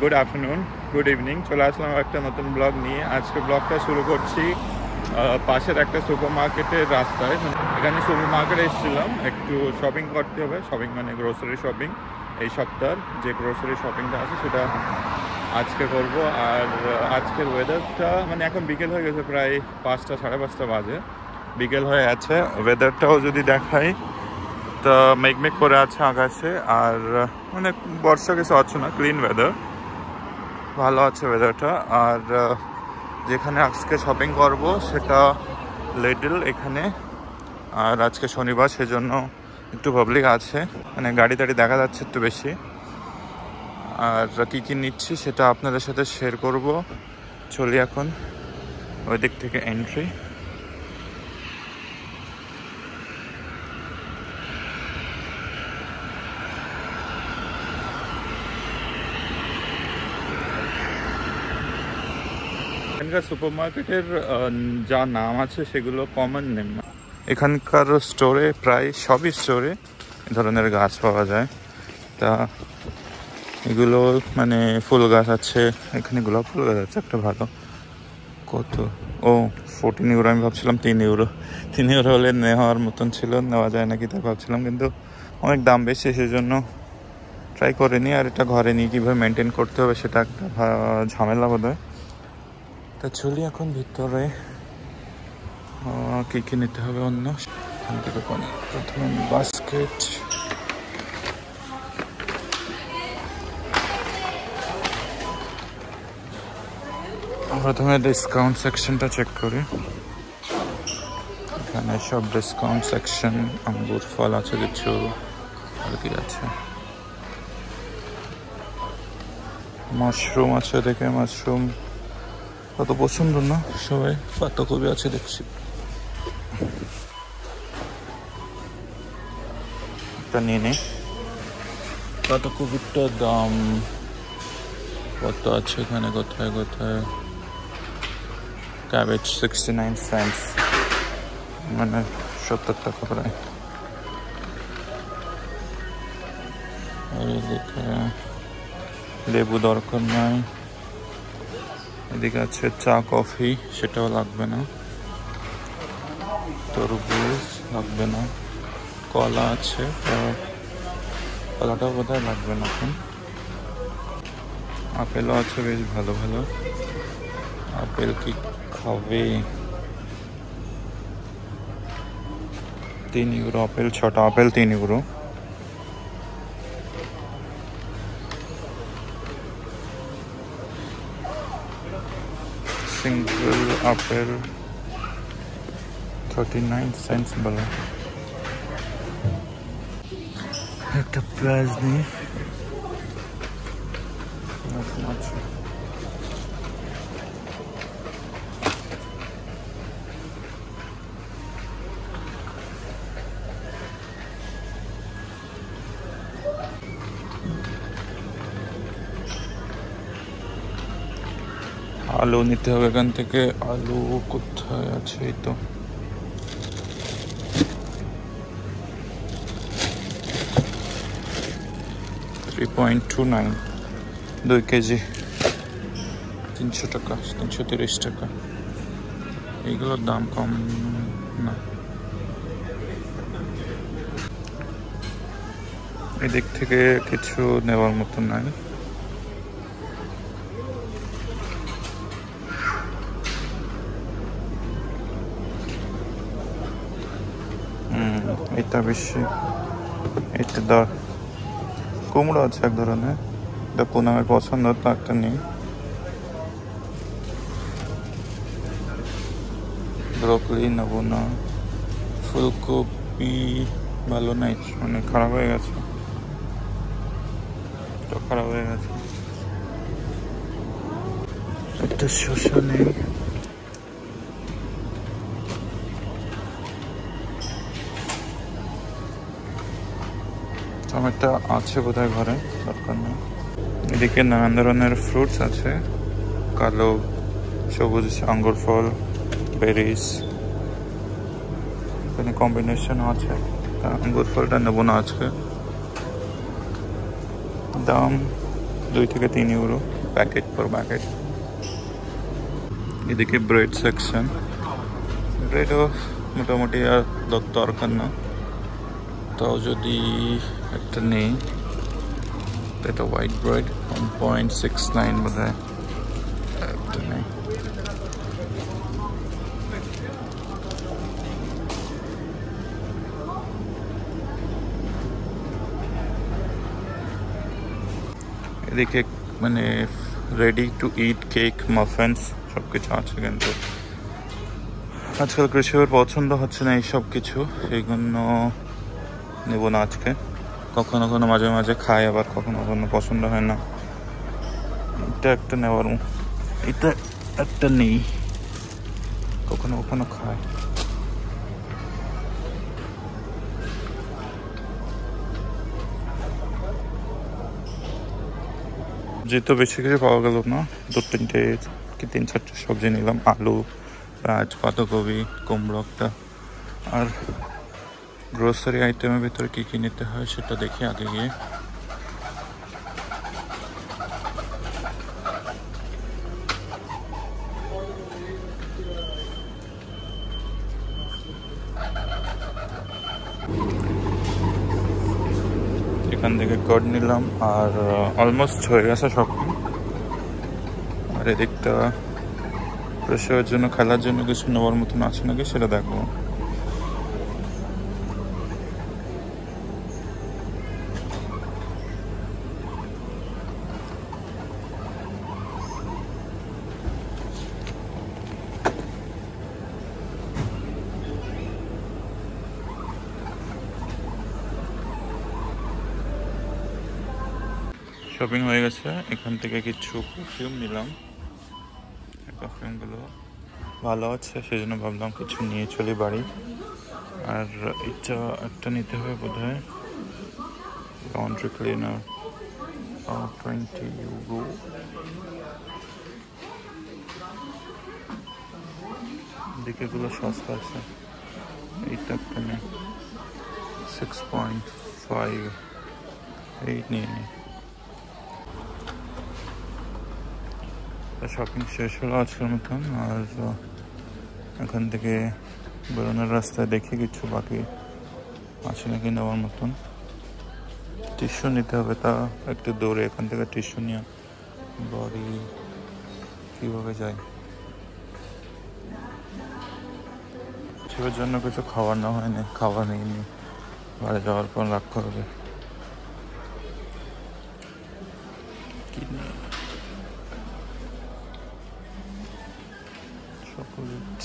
Good afternoon, good evening. চলে আসলাম একটা নতুন ব্লগ নিয়ে। আজকে ব্লগটা শুরু করছি পাশের একটা সুপার মার্কেটের রাস্তায়। এখানে সুপার মার্কেটে এসেছিলাম, একটু শপিং করতে হবে। শপিং মানে গ্রোসারি শপিং। এই সপ্তাহের যে গ্রোসারি শপিংটা আছে সেটা আজকে করব। আর আজকের ওয়েদারটা মানে এখন বিকেল হয়ে গেছে, প্রায় 5টা সাড়ে 5টা বাজে, বিকেল হয়ে আছে। ওয়েদারটাও যদি দেখাই তা মেঘমেঘ করে আছে আকাশে, আর মানে বর্ষা কিছু আছে না, ক্লিন ওয়েদার, ভালো আছে ওয়েদারটা। আর যেখানে আজকে শপিং করব সেটা লিডল এখানে। আর আজকে শনিবার, সেজন্য একটু পাবলিক আছে, মানে গাড়ি টাড়ি দেখা যাচ্ছে একটু বেশি। আর কী কী নিচ্ছি সেটা আপনাদের সাথে শেয়ার করব। চলি এখন ওই দিক থেকে এন্ট্রি। এখানকার সুপার মার্কেটের যা নাম আছে সেগুলো কমন নেম না। এখানকার স্টোরে প্রায় সবই স্টোরে এ ধরনের গাছ পাওয়া যায়। তা এগুলো মানে ফুল গাছ আছে, এখানে গোলাপ ফুল গাছ আছে একটা ভালো। কত? ও 14 ইউরো। আমি ভাবছিলাম 3 ইউরো। 3 ইউরো হলে নেওয়ার মতন ছিল, নেওয়া যায় নাকি তাই ভাবছিলাম, কিন্তু অনেক দাম বেশি, সেজন্য ট্রাই করিনি। আর এটা ঘরে নিয়ে কীভাবে মেনটেন করতে হবে সেটা একটা ঝামেলা বোধ হয়। তা চলি এখন ভিতরে, কী কী নিতে হবে অন্য। এখান থেকে প্রথমে বাস্কেট, প্রথমে ডিসকাউন্ট সেকশনটা চেক করি। এখানে সব ডিসকাউন্ট সেকশন, আঙ্গুর ফল আছে কিছু, আর কি আছে, মাশরুম আছে, দেখে মাশরুম কত পছন্দ না সবাই। পাতাকপি আছে দেখছি, একটা নিয়ে নিই। পাতাকপিটার দাম কত আছে এখানে, কোথায় কোথায়? ক্যাবেজ 69 সেন্টস, মানে 70 টাকা প্রায়। এদিকে লেবু দরকার নাই। এদিকে আছে চা কফি, সেটাও লাগবে না। তরমুজ লাগবে না। কলা আছে, কলাটাও বোধহয় লাগবে না এখন। আপেলও আছে বেশ ভালো ভালো। আপেল কি খাবে? 3 ইউরো আপেল, 6টা apple 3 euro. Single apple 39 cents বলে। একটা পেঁয়াজ নিই। আলু নিতে হবে এখান থেকে। আলু কোথায় আছে? এই তো। $3.29, 2 কেজি, 300 টাকা, 330 টাকা। এইগুলোর দাম কম না। এদিক থেকে কিছু নেওয়ার মতো নাই। এটা বেশি, এটা কুমড়ো আছে এক ধরনের, এটা পুনামের পছন্দ, তো একটা নেই। ব্রকলি নেবো না। ফুলকপি ভালো নাই, মানে খারাপ হয়ে গেছে, খারাপ হয়ে গেছে। একটা শসা নেই। টমেটো আছে বোধহয় ঘরে, দরকার নেই। এদিকে নানান ধরনের ফ্রুটস আছে, কালো, সবুজ আঙ্গুর ফল, বেরিজ, এখানে কম্বিনেশনও আছে। আঙ্গুর ফলটা নেবো না আজকে। দাম 2 থেকে 3 ইউরো প্যাকেট পর প্যাকেট। এদিকে ব্রেড সেকশন, ব্রেডও মোটামুটি আর দরকার না, তাও যদি একটা নেই। এটা হোয়াইট ব্রেড 1.69 বোধ হয়, একটা নেই। এদিকে মানে ready to it cake, muffins সব কিছু আছে, কিন্তু আজকাল কৃষকের পছন্দ হচ্ছে না এইসব কিছু, সেই জন্য নেব না আজকে। কখনো কখনো মাঝে মাঝে খাই, আবার কখনো কখনো পছন্দ হয় না। এটা একটা নেওয়ার, এটা একটা নেই, কখনো কখনো খাই। যেহেতু বেশি কিছু পাওয়া গেল না, 2-3টে কি 3-4টে সবজি নিলাম, আলু, পেঁয়াজ, পাতাকপি, কুমড়ো একটা। আর গ্রোসারি আইটেমের ভিতরে কী কী নিতে হয় সেটা দেখি আগে গিয়ে। এখান থেকে কার্ড নিলাম, আর অলমোস্ট হয়ে গেছে সব। আর এদিকটা প্রেশারের জন্য, খেলার জন্য কিছু নেওয়ার মতন আছে নাকি সেটা দেখবো। শপিং হয়ে গেছে। এখান থেকে কিছু পারফিউম নিলাম, পারফিউমগুলো ভালো আছে, সেই জন্য ভাবলাম কিছু নিয়ে চলি বাড়ি। আর এটা একটা নিতে হবে বোধ হয়, লন্ড্রি ক্লিনার 20 ইউরো। দিকেগুলো সস্তা আছে, এইটা একটা নেই 6.5, এই নিয়ে নিই। শপিং শেষ হলো আজকের মতন। আর এখান থেকে বেরোনোর রাস্তায় দেখি কিছু বাকি আছে নাকি নেওয়ার মতন। টিস্যু নিতে হবে, তা একটু দৌড়ে এখান থেকে টিস্যু নিয়ে বাড়ি কীভাবে যাই। ছেলের জন্য কিছু খাবার না হয়নি, খাবার নিইনি, বাড়ি যাওয়ার পর রাগ করবে। কি নিয়ে, চকোলেট।